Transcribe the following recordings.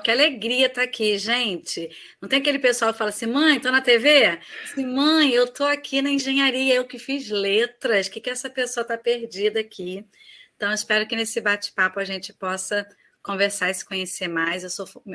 Que alegria estar aqui, gente. Não tem aquele pessoal que fala assim, mãe, tô na TV? Assim, mãe, eu tô aqui na engenharia, eu que fiz letras. O que essa pessoa está perdida aqui? Então, espero que nesse bate-papo a gente possa conversar e se conhecer mais.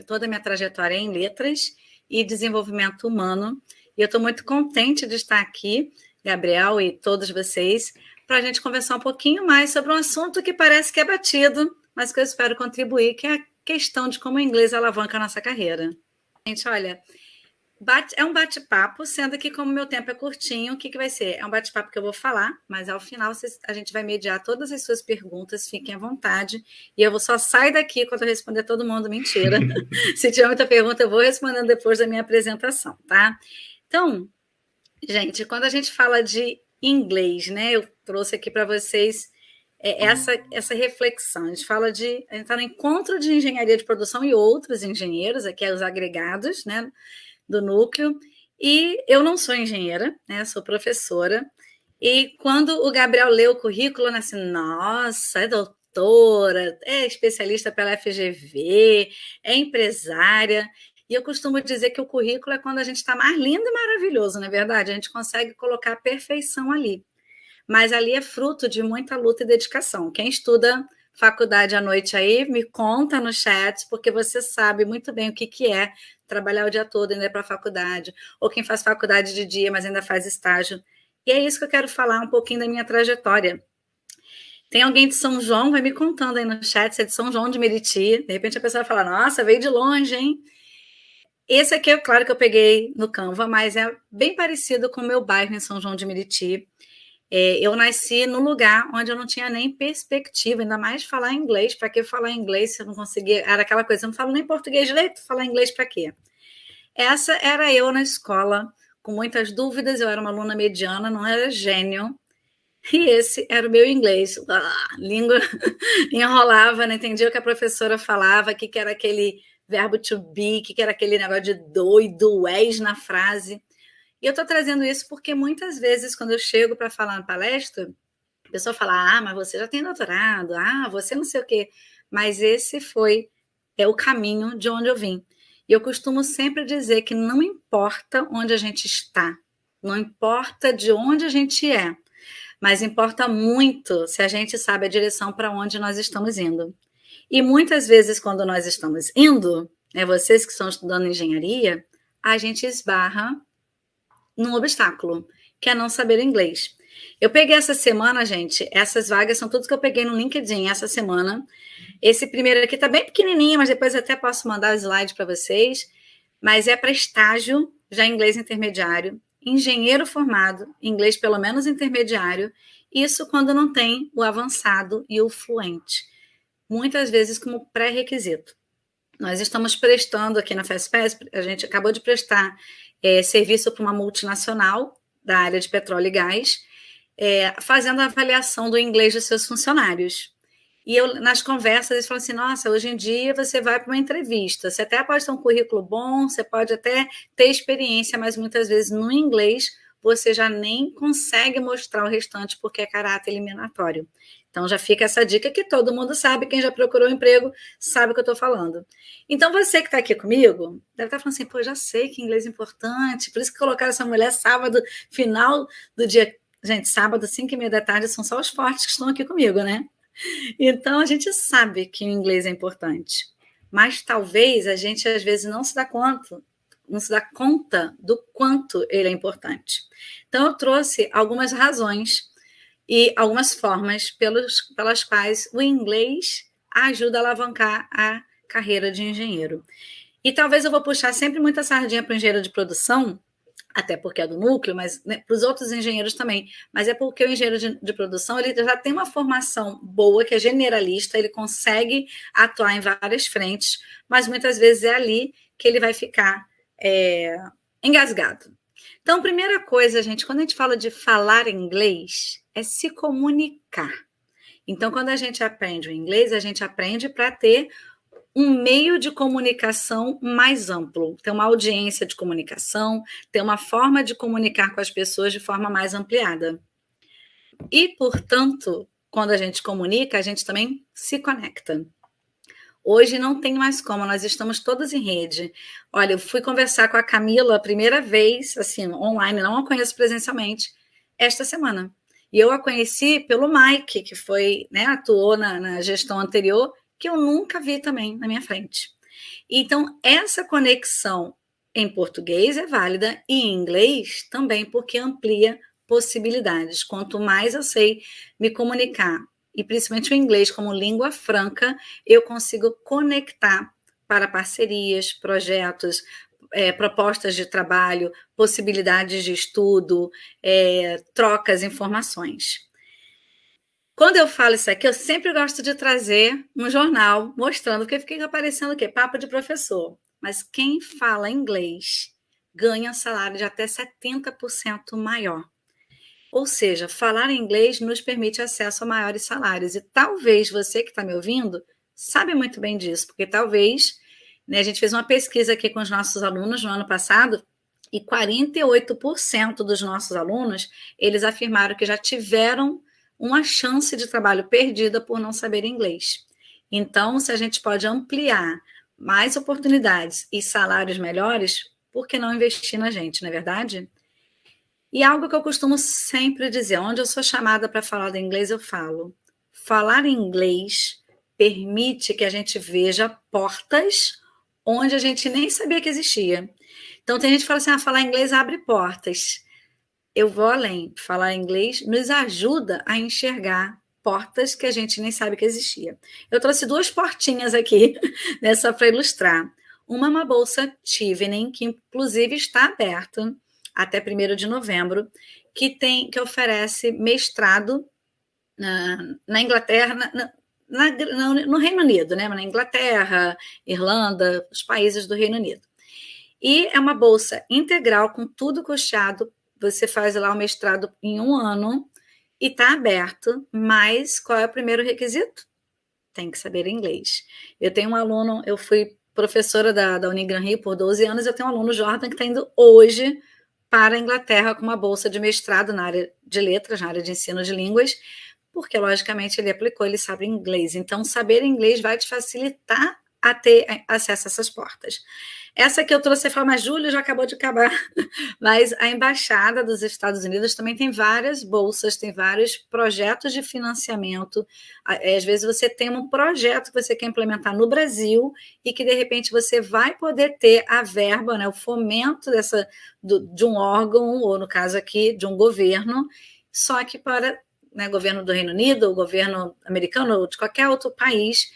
Toda a minha trajetória é em letras e desenvolvimento humano. E eu estou muito contente de estar aqui, Gabriel e todos vocês, para a gente conversar um pouquinho mais sobre um assunto que parece que é batido, mas que eu espero contribuir, que é a questão de como o inglês alavanca a nossa carreira. Gente, olha, é um bate-papo, sendo que como meu tempo é curtinho, o que vai ser? É um bate-papo que eu vou falar, mas ao final a gente vai mediar todas as suas perguntas, fiquem à vontade, e eu só sair daqui quando eu responder todo mundo, mentira. Se tiver muita pergunta, eu vou respondendo depois da minha apresentação, tá? Então, gente, quando a gente fala de inglês, né, eu trouxe aqui para vocês essa reflexão. A gente está no encontro de engenharia de produção e outros engenheiros, aqui é os agregados, né, do núcleo, e eu não sou engenheira, né, sou professora, e quando o Gabriel leu o currículo, né, assim, nossa, é doutora, é especialista pela FGV, é empresária, e eu costumo dizer que o currículo é quando a gente está mais lindo e maravilhoso, não é verdade? A gente consegue colocar a perfeição ali. Mas ali é fruto de muita luta e dedicação. Quem estuda faculdade à noite aí, me conta no chat, porque você sabe muito bem o que é trabalhar o dia todo ainda para a faculdade, ou quem faz faculdade de dia, mas ainda faz estágio. E é isso que eu quero falar um pouquinho da minha trajetória. Tem alguém de São João, vai me contando aí no chat, se é de São João de Meriti. De repente a pessoa vai falar, nossa, veio de longe, hein? Esse aqui é claro que eu peguei no Canva, mas é bem parecido com o meu bairro em São João de Meriti. Eu nasci num lugar onde eu não tinha nem perspectiva, ainda mais falar inglês. Para que falar inglês se eu não conseguia? Era aquela coisa, eu não falo nem português direito, falar inglês para quê? Essa era eu na escola, com muitas dúvidas, eu era uma aluna mediana, não era gênio, e esse era o meu inglês. Língua enrolava, não entendia o que a professora falava, o que era aquele verbo to be, o que era aquele negócio de do, és na frase. E eu estou trazendo isso porque muitas vezes, quando eu chego para falar na palestra, a pessoa fala, mas você já tem doutorado, você não sei o quê. Mas esse é o caminho de onde eu vim. E eu costumo sempre dizer que não importa onde a gente está, não importa de onde a gente é, mas importa muito se a gente sabe a direção para onde nós estamos indo. E muitas vezes, quando nós estamos indo, né, vocês que estão estudando engenharia, a gente esbarra num obstáculo, que é não saber inglês. Eu peguei essa semana, gente, essas vagas são tudo que eu peguei no LinkedIn essa semana. Esse primeiro aqui tá bem pequenininho, mas depois eu até posso mandar o slide para vocês. Mas é para estágio, já em inglês intermediário, engenheiro formado, inglês pelo menos intermediário, isso quando não tem o avançado e o fluente, muitas vezes como pré-requisito. Nós estamos prestando aqui na FESPES, a gente acabou de prestar serviço para uma multinacional da área de petróleo e gás, fazendo a avaliação do inglês dos seus funcionários. E eu, nas conversas, eles falam assim, nossa, hoje em dia você vai para uma entrevista, você até pode ter um currículo bom, você pode até ter experiência, mas muitas vezes no inglês você já nem consegue mostrar o restante porque é caráter eliminatório. Então já fica essa dica que todo mundo sabe, quem já procurou emprego sabe o que eu estou falando. Então você que está aqui comigo, deve estar falando assim, pô, já sei que inglês é importante, por isso que colocaram essa mulher sábado, final do dia. Gente, sábado, 5h30 da tarde, são só os fortes que estão aqui comigo, né? Então, a gente sabe que o inglês é importante, mas talvez a gente, às vezes, não se dá conta do quanto ele é importante. Então, eu trouxe algumas razões e algumas formas pelas quais o inglês ajuda a alavancar a carreira de engenheiro. E talvez eu vou puxar sempre muita sardinha para o engenheiro de produção, até porque é do núcleo, mas né, para os outros engenheiros também. Mas é porque o engenheiro de produção ele já tem uma formação boa, que é generalista, ele consegue atuar em várias frentes, mas muitas vezes é ali que ele vai ficar engasgado. Então, primeira coisa, gente, quando a gente fala de falar inglês, é se comunicar. Então, quando a gente aprende o inglês, a gente aprende para ter um meio de comunicação mais amplo, ter uma audiência de comunicação, ter uma forma de comunicar com as pessoas de forma mais ampliada. E, portanto, quando a gente comunica, a gente também se conecta. Hoje não tem mais como, nós estamos todas em rede. Olha, eu fui conversar com a Camila a primeira vez, assim, online, não a conheço presencialmente, esta semana. E eu a conheci pelo Mike, que foi, né, atuou na gestão anterior, que eu nunca vi também na minha frente. Então, essa conexão em português é válida e em inglês também, porque amplia possibilidades. Quanto mais eu sei me comunicar, e principalmente o inglês como língua franca, eu consigo conectar para parcerias, projetos, propostas de trabalho, possibilidades de estudo, trocas, informações. Quando eu falo isso aqui, eu sempre gosto de trazer um jornal mostrando, porque fica aparecendo o quê? Papo de professor. Mas quem fala inglês ganha salário de até 70% maior. Ou seja, falar inglês nos permite acesso a maiores salários. E talvez você que está me ouvindo sabe muito bem disso, porque talvez, né, a gente fez uma pesquisa aqui com os nossos alunos no ano passado e 48% dos nossos alunos, eles afirmaram que já tiveram uma chance de trabalho perdida por não saber inglês. Então, se a gente pode ampliar mais oportunidades e salários melhores, por que não investir na gente, não é verdade? E algo que eu costumo sempre dizer, onde eu sou chamada para falar de inglês, eu falo. Falar inglês permite que a gente veja portas onde a gente nem sabia que existia. Então, tem gente que fala assim, falar inglês abre portas. Eu vou além. Falar inglês nos ajuda a enxergar portas que a gente nem sabe que existia. Eu trouxe 2 portinhas aqui, né, só para ilustrar. Uma é uma bolsa Chevening, que inclusive está aberta até 1º de novembro, que oferece mestrado na Inglaterra, no Reino Unido, né? Na Inglaterra, Irlanda, os países do Reino Unido. E é uma bolsa integral, com tudo custeado. Você faz lá o mestrado em 1 ano e está aberto, mas qual é o primeiro requisito? Tem que saber inglês. Eu tenho um aluno, eu fui professora da Unigran Rio por 12 anos, eu tenho um aluno, Jordan, que está indo hoje para a Inglaterra com uma bolsa de mestrado na área de letras, na área de ensino de línguas, porque, logicamente, ele aplicou, ele sabe inglês. Então, saber inglês vai te facilitar a ter acesso a essas portas. Essa que eu trouxe, você fala, mas Júlio já acabou de acabar. Mas a Embaixada dos Estados Unidos também tem várias bolsas, tem vários projetos de financiamento. Às vezes você tem um projeto que você quer implementar no Brasil e que, de repente, você vai poder ter a verba, né, o fomento de um órgão, ou no caso aqui, de um governo, só que para, né, governo do Reino Unido, ou governo americano, ou de qualquer outro país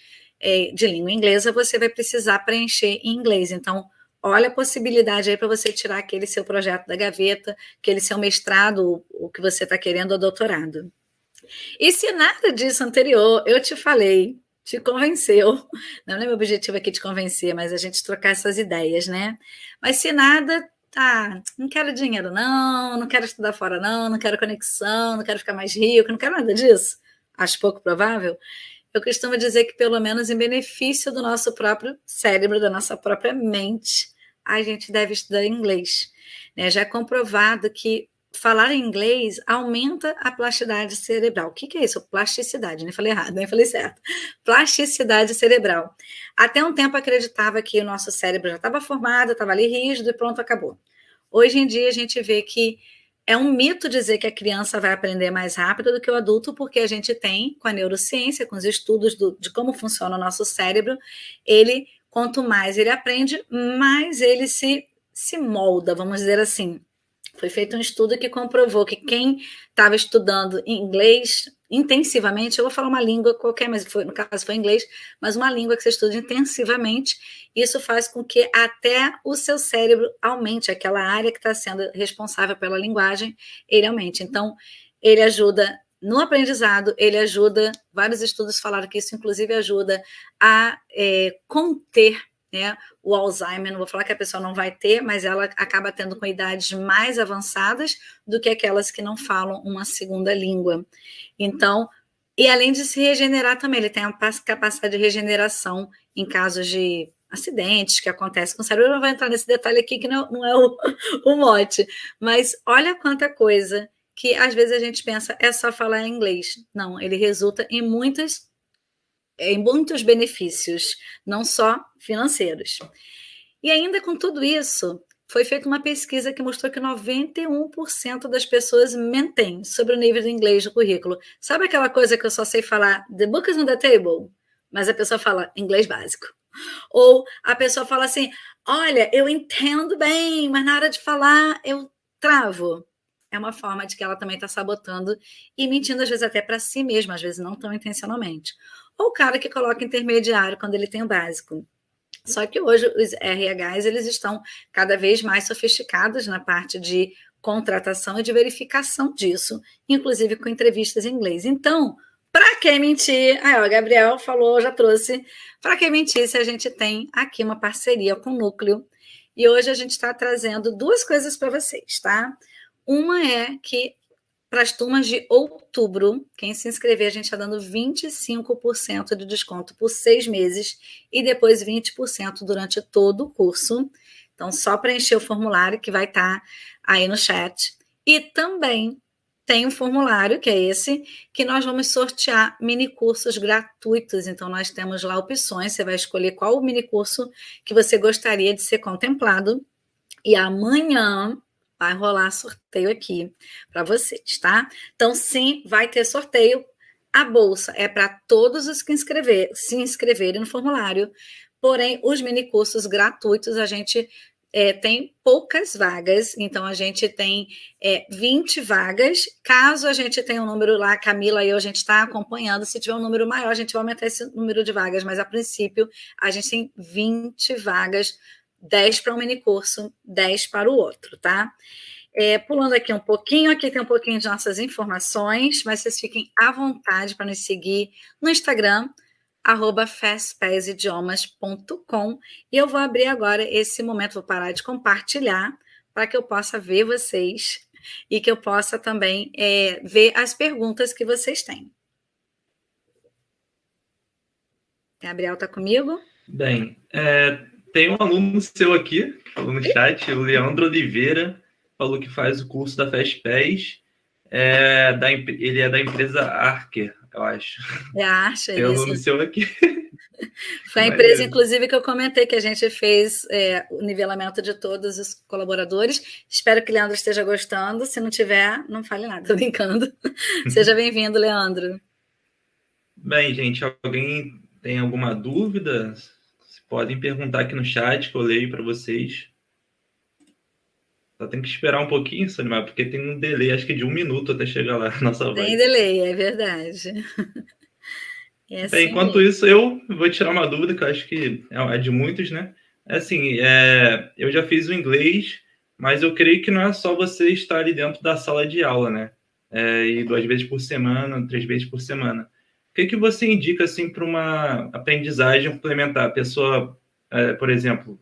de língua inglesa, você vai precisar preencher em inglês. Então, olha a possibilidade aí para você tirar aquele seu projeto da gaveta, aquele seu mestrado, o que você está querendo, ou doutorado. E se nada disso anterior, eu te falei, te convenceu, não é meu objetivo aqui te convencer, mas a gente trocar essas ideias, né? Mas se nada, não quero dinheiro não quero estudar fora não quero conexão, não quero ficar mais rico, não quero nada disso, acho pouco provável. Eu costumo dizer que, pelo menos em benefício do nosso próprio cérebro, da nossa própria mente, a gente deve estudar inglês. Né? Já é comprovado que falar inglês aumenta a plasticidade cerebral. O que é isso? Plasticidade, né? Falei errado, nem falei certo. Plasticidade cerebral. Até um tempo acreditava que o nosso cérebro já estava formado, estava ali rígido e pronto, acabou. Hoje em dia a gente vê que é um mito dizer que a criança vai aprender mais rápido do que o adulto, porque a gente tem, com a neurociência, com os estudos de como funciona o nosso cérebro, quanto mais ele aprende, mais ele se molda, vamos dizer assim. Foi feito um estudo que comprovou que quem estava estudando inglês intensivamente, eu vou falar uma língua qualquer, mas no caso foi inglês, mas uma língua que você estuda intensivamente, isso faz com que até o seu cérebro aumente, aquela área que está sendo responsável pela linguagem, ele aumente. Então, ele ajuda no aprendizado, ele ajuda, vários estudos falaram que isso inclusive ajuda a conter, né, o Alzheimer. Não vou falar que a pessoa não vai ter, mas ela acaba tendo com idades mais avançadas do que aquelas que não falam uma segunda língua. Então, e além de se regenerar também, ele tem a capacidade de regeneração em casos de acidentes que acontecem com o cérebro. Eu não vou entrar nesse detalhe aqui, que não é o mote, mas olha quanta coisa que às vezes a gente pensa, é só falar inglês. Não, ele resulta em muitas em muitos benefícios, não só financeiros. E ainda com tudo isso, foi feita uma pesquisa que mostrou que 91% das pessoas mentem sobre o nível de inglês do currículo. Sabe aquela coisa que eu só sei falar, the book is on the table, mas a pessoa fala inglês básico. Ou a pessoa fala assim, olha, eu entendo bem, mas na hora de falar eu travo. É uma forma de que ela também está sabotando e mentindo, às vezes, até para si mesma, às vezes não tão intencionalmente. Ou o cara que coloca intermediário quando ele tem o básico. Só que hoje os RHs eles estão cada vez mais sofisticados na parte de contratação e de verificação disso, inclusive com entrevistas em inglês. Então, para que mentir? Aí, ó, Gabriel falou, já trouxe. Para que mentir se a gente tem aqui uma parceria com o Núcleo? E hoje a gente está trazendo duas coisas para vocês, tá? Uma é que para as turmas de outubro, quem se inscrever, a gente está dando 25% de desconto por 6 meses e depois 20% durante todo o curso. Então, só preencher o formulário que vai estar aí no chat. E também tem um formulário, que é esse, que nós vamos sortear minicursos gratuitos. Então, nós temos lá opções, você vai escolher qual o minicurso que você gostaria de ser contemplado. E amanhã vai rolar sorteio aqui para vocês, tá? Então, sim, vai ter sorteio. A bolsa é para todos os que se inscreverem no formulário, porém, os minicursos gratuitos, a gente tem poucas vagas, então a gente tem 20 vagas. Caso a gente tenha um número lá, Camila e eu, a gente está acompanhando, se tiver um número maior, a gente vai aumentar esse número de vagas, mas a princípio a gente tem 20 vagas, 10 para um minicurso, 10 para o outro, tá? Pulando aqui um pouquinho, aqui tem um pouquinho de nossas informações, mas vocês fiquem à vontade para nos seguir no Instagram, @fastpaisidiomas.com, e eu vou abrir agora esse momento, vou parar de compartilhar, para que eu possa ver vocês e que eu possa também ver as perguntas que vocês têm. Gabriel está comigo? Bem, tem um aluno seu aqui, que falou no chat, o Leandro Oliveira, falou que faz o curso da FastPass. Ele é da empresa Archer, eu acho. Acha tem isso. Um aluno seu aqui. Foi a empresa, inclusive, que eu comentei que a gente fez o nivelamento de todos os colaboradores. Espero que o Leandro esteja gostando. Se não tiver, não fale nada, estou brincando. Seja bem-vindo, Leandro. Bem, gente, alguém tem alguma dúvida? Podem perguntar aqui no chat, que eu leio para vocês. Só tem que esperar um pouquinho, Solimar, porque tem um delay, acho que de 1 minuto até chegar lá, nossa voz. Tem delay, é verdade. Bem, enquanto isso, eu vou tirar uma dúvida que eu acho que é de muitos, né? Assim, eu já fiz o inglês, mas eu creio que não é só você estar ali dentro da sala de aula, né? E 2 vezes por semana, 3 vezes por semana. O que você indica, assim, para uma aprendizagem complementar? A pessoa, por exemplo,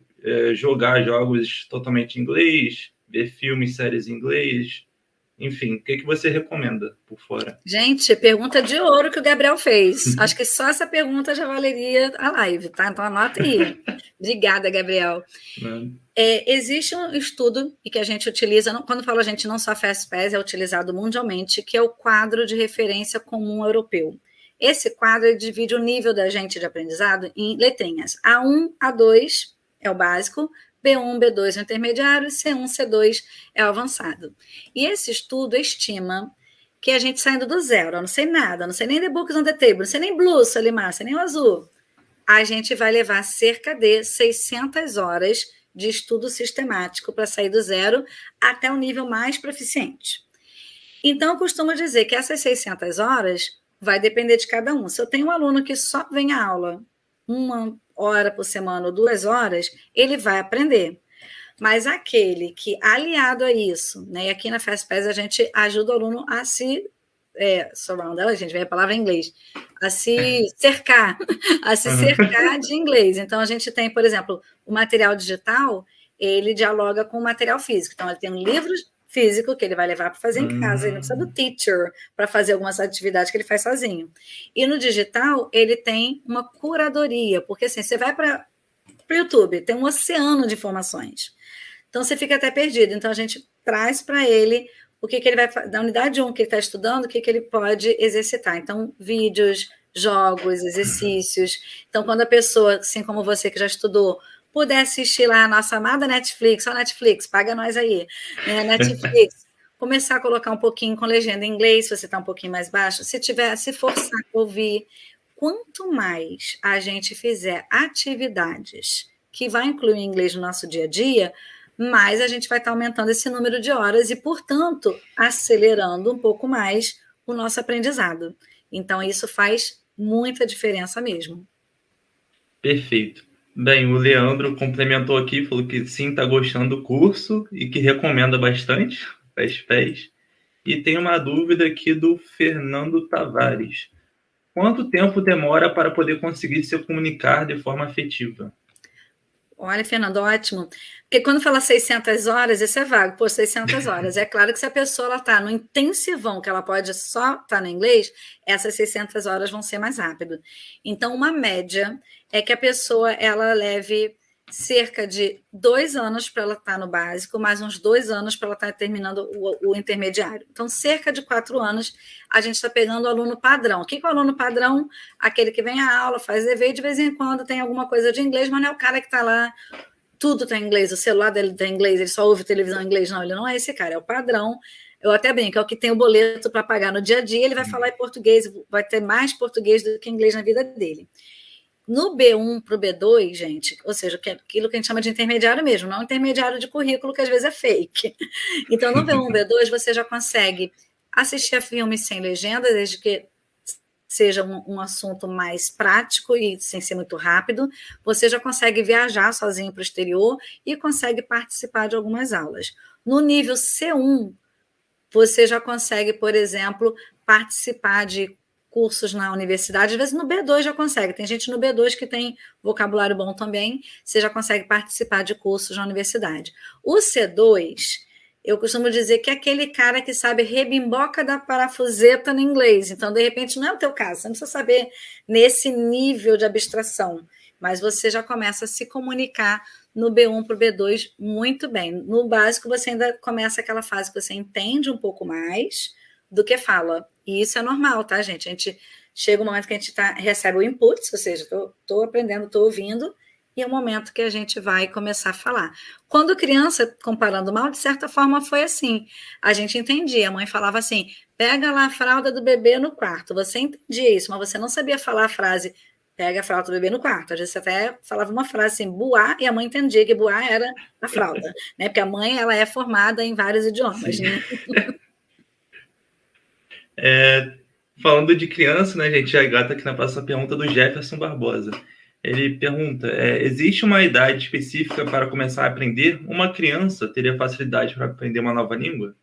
jogar jogos totalmente em inglês, ver filmes, séries em inglês, enfim, o que você recomenda por fora? Gente, pergunta de ouro que o Gabriel fez. Acho que só essa pergunta já valeria a live, tá? Então anota aí. Obrigada, Gabriel. Existe um estudo e que a gente utiliza, quando falo a gente, não só FastPass, é utilizado mundialmente, que é o quadro de referência comum europeu. Esse quadro divide o nível da gente de aprendizado em letrinhas. A1, A2 é o básico, B1, B2 é o intermediário, C1, C2 é o avançado. E esse estudo estima que a gente saindo do zero, eu não sei nada, não sei nem the books on the table, não sei nem blue, Solimar, não sei nem o azul, a gente vai levar cerca de 600 horas de estudo sistemático para sair do zero até o nível mais proficiente. Então, eu costumo dizer que essas 600 horas vai depender de cada um. Se eu tenho um aluno que só vem à aula 1 hora por semana ou 2 horas, ele vai aprender. Mas aquele que, aliado a isso, né, e aqui na FastPass a gente ajuda o aluno a se surround, a gente vê a palavra em inglês, a se cercar, de inglês. Então, a gente tem, por exemplo, o material digital, ele dialoga com o material físico. Então, ele tem um livro físico que ele vai levar para fazer em casa, ele não precisa do teacher para fazer algumas atividades que ele faz sozinho. E no digital, ele tem uma curadoria, porque assim, você vai para o YouTube, tem um oceano de informações. Então, você fica até perdido. Então, a gente traz para ele o que ele vai, da unidade 1 que ele está estudando, o que ele pode exercitar. Então, vídeos, jogos, exercícios. Então, quando a pessoa, assim como você que já estudou, puder assistir lá a nossa amada Netflix, ó Netflix, paga nós aí, né? Netflix, começar a colocar um pouquinho com legenda em inglês, se você está um pouquinho mais baixo, se forçar a ouvir. Quanto mais a gente fizer atividades que vai incluir o inglês no nosso dia a dia, mais a gente vai estar aumentando esse número de horas e, portanto, acelerando um pouco mais o nosso aprendizado. Então, isso faz muita diferença mesmo. Perfeito. Bem, o Leandro complementou aqui, falou que sim, está gostando do curso e que recomenda bastante, pés. E tem uma dúvida aqui do Fernando Tavares. Quanto tempo demora para poder conseguir se comunicar de forma afetiva? Olha, Fernando, ótimo. Porque quando fala 600 horas, isso é vago. Pô, 600 horas. É claro que se a pessoa está no intensivão, que ela pode só estar no inglês, essas 600 horas vão ser mais rápido. Então, uma média é que a pessoa ela leve cerca de 2 anos para ela estar no básico, mais uns 2 anos para ela estar terminando o intermediário. Então, cerca de 4 anos, a gente está pegando o aluno padrão. O que é o aluno padrão? Aquele que vem à aula, faz dever, de vez em quando tem alguma coisa de inglês, mas não é o cara que está lá, tudo está em inglês, o celular dele está em inglês, ele só ouve televisão em inglês. Não, ele não é esse cara, é o padrão. Eu até brinco, é o que tem o boleto para pagar no dia a dia, ele vai falar em português, vai ter mais português do que inglês na vida dele. No B1 para o B2, gente, ou seja, aquilo que a gente chama de intermediário mesmo, não intermediário de currículo, que às vezes é fake. Então, no B1, B2, você já consegue assistir a filmes sem legenda, desde que seja um assunto mais prático e sem ser muito rápido. Você já consegue viajar sozinho para o exterior e consegue participar de algumas aulas. No nível C1, você já consegue, por exemplo, participar de cursos na universidade, às vezes no B2 já consegue, tem gente no B2 que tem vocabulário bom também, você já consegue participar de cursos na universidade. O C2, eu costumo dizer que é aquele cara que sabe rebimboca da parafuseta no inglês, então de repente não é o teu caso, você não precisa saber nesse nível de abstração, mas você já começa a se comunicar no B1 para o B2 muito bem. No básico você ainda começa aquela fase que você entende um pouco mais do que fala. E isso é normal, tá, gente? A gente chega um momento que a gente recebe o input, ou seja, estou aprendendo, estou ouvindo, e é o momento que a gente vai começar a falar. Quando criança, comparando mal, de certa forma foi assim. A gente entendia, a mãe falava assim, pega lá a fralda do bebê no quarto. Você entendia isso, mas você não sabia falar a frase, pega a fralda do bebê no quarto. Às vezes você até falava uma frase assim, buá, e a mãe entendia que buá era a fralda, né? Porque a mãe, ela é formada em vários idiomas, né? Falando de criança, né, gente? A gata aqui na próxima pergunta do Jefferson Barbosa. Ele pergunta, existe uma idade específica para começar a aprender? Uma criança teria facilidade para aprender uma nova língua?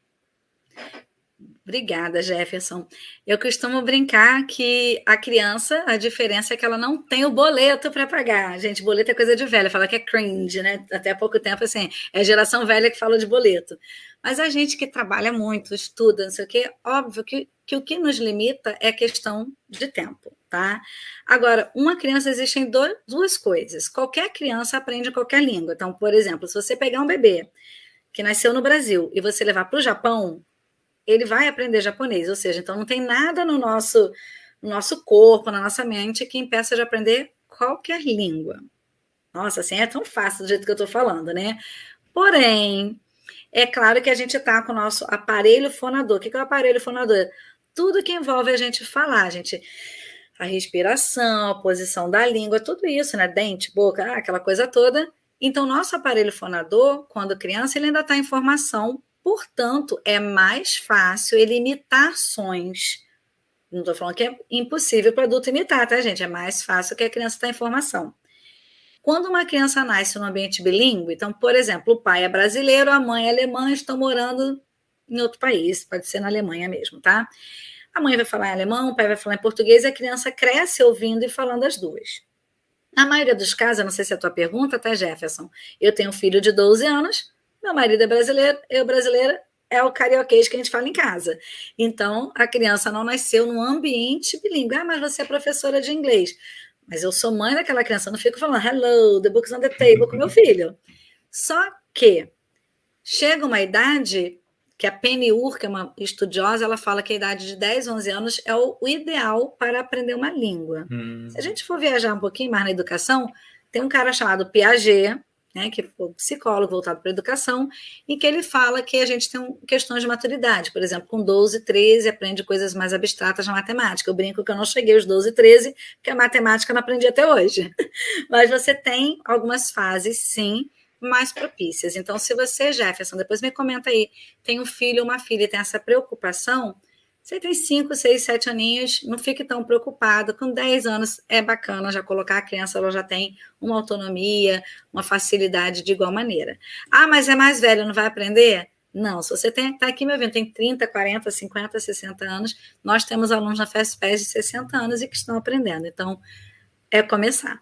Obrigada, Jefferson. Eu costumo brincar que a criança, a diferença é que ela não tem o boleto para pagar. Gente, boleto é coisa de velha, fala que é cringe, né? Até há pouco tempo, assim, é a geração velha que fala de boleto. Mas a gente que trabalha muito, estuda, não sei o quê, óbvio que o que nos limita é questão de tempo, tá? Agora, uma criança, existem duas coisas. Qualquer criança aprende qualquer língua. Então, por exemplo, se você pegar um bebê que nasceu no Brasil e você levar para o Japão, ele vai aprender japonês, ou seja, então não tem nada no nosso corpo, na nossa mente, que impeça de aprender qualquer língua. Nossa, assim, é tão fácil do jeito que eu estou falando, né? Porém, é claro que a gente está com o nosso aparelho fonador. O que é o aparelho fonador? Tudo que envolve a gente falar, a respiração, a posição da língua, tudo isso, né? Dente, boca, aquela coisa toda. Então, nosso aparelho fonador, quando criança, ele ainda está em formação. Portanto, é mais fácil ele imitar sons. Não estou falando que é impossível para o adulto imitar, tá, gente? É mais fácil que a criança está em formação. Quando uma criança nasce num ambiente bilíngue, então, por exemplo, o pai é brasileiro, a mãe é alemã, estão morando em outro país, pode ser na Alemanha mesmo, tá? A mãe vai falar em alemão, o pai vai falar em português, e a criança cresce ouvindo e falando as duas. Na maioria dos casos, eu não sei se é a tua pergunta, tá, Jefferson? Eu tenho um filho de 12 anos, meu marido é brasileiro, eu brasileira, é o carioquês que a gente fala em casa. Então, a criança não nasceu num ambiente bilíngue. Ah, mas você é professora de inglês. Mas eu sou mãe daquela criança, eu não fico falando hello, the book's on the table com meu filho. Só que chega uma idade que a Penny Ur, que é uma estudiosa, ela fala que a idade de 10, 11 anos é o ideal para aprender uma língua. Se a gente for viajar um pouquinho mais na educação, tem um cara chamado Piaget, né, que foi um psicólogo voltado para a educação, e que ele fala que a gente tem questões de maturidade. Por exemplo, com 12, 13, aprende coisas mais abstratas na matemática. Eu brinco que eu não cheguei aos 12, 13, porque a matemática eu não aprendi até hoje. Mas você tem algumas fases, sim, mais propícias. Então, se você, Jefferson, depois me comenta aí, tem um filho ou uma filha e tem essa preocupação, você tem 5, 6, 7 aninhos, não fique tão preocupado. Com 10 anos é bacana já colocar a criança, ela já tem uma autonomia, uma facilidade de igual maneira. Ah, mas é mais velho, não vai aprender? Não, se você está aqui me ouvindo, tem 30, 40, 50, 60 anos, nós temos alunos na FESPES de 60 anos e que estão aprendendo. Então, é começar.